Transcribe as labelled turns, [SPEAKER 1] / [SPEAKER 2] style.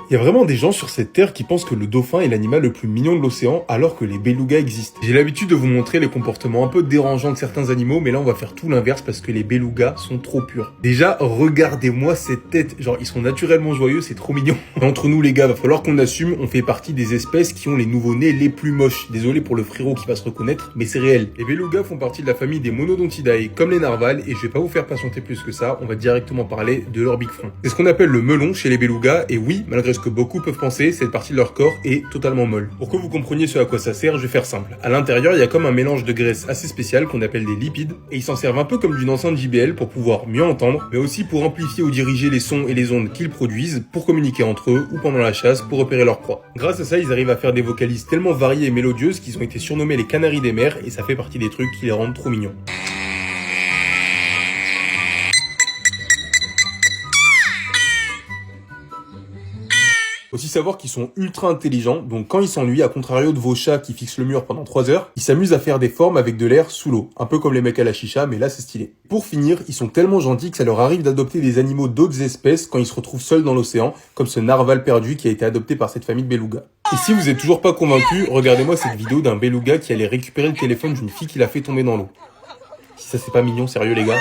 [SPEAKER 1] Il y a vraiment des gens sur cette terre qui pensent que le dauphin est l'animal le plus mignon de l'océan alors que les belugas existent. J'ai l'habitude de vous montrer les comportements un peu dérangeants de certains animaux, mais là on va faire tout l'inverse parce que les belugas sont trop purs. Déjà, regardez-moi cette tête, genre ils sont naturellement joyeux, c'est trop mignon. Entre nous les gars, va falloir qu'on assume, on fait partie des espèces qui ont les nouveau-nés les plus moches. Désolé pour le frérot qui va se reconnaître, mais c'est réel. Les belugas font partie de la famille des Monodontidae, comme les narvals, et je vais pas vous faire patienter plus que ça, on va directement parler de leur big front. C'est ce qu'on appelle le melon chez les belugas, et oui, malgré ce que beaucoup peuvent penser, cette partie de leur corps est totalement molle. Pour que vous compreniez ce à quoi ça sert, je vais faire simple. À l'intérieur, il y a comme un mélange de graisse assez spécial qu'on appelle des lipides, et ils s'en servent un peu comme d'une enceinte JBL pour pouvoir mieux entendre, mais aussi pour amplifier ou diriger les sons et les ondes qu'ils produisent, pour communiquer entre eux ou pendant la chasse pour repérer leur proie. Grâce à ça, ils arrivent à faire des vocalises tellement variées et mélodieuses qu'ils ont été surnommés les canaris des mers, et ça fait partie des trucs qui les rendent trop mignons. Aussi savoir qu'ils sont ultra intelligents, donc quand ils s'ennuient, à contrario de vos chats qui fixent le mur pendant 3 heures, ils s'amusent à faire des formes avec de l'air sous l'eau, un peu comme les mecs à la chicha, mais là c'est stylé. Pour finir, ils sont tellement gentils que ça leur arrive d'adopter des animaux d'autres espèces quand ils se retrouvent seuls dans l'océan, comme ce narval perdu qui a été adopté par cette famille de belugas. Et si vous êtes toujours pas convaincu, regardez-moi cette vidéo d'un beluga qui allait récupérer le téléphone d'une fille qui l'a fait tomber dans l'eau. Si ça c'est pas mignon, sérieux les gars.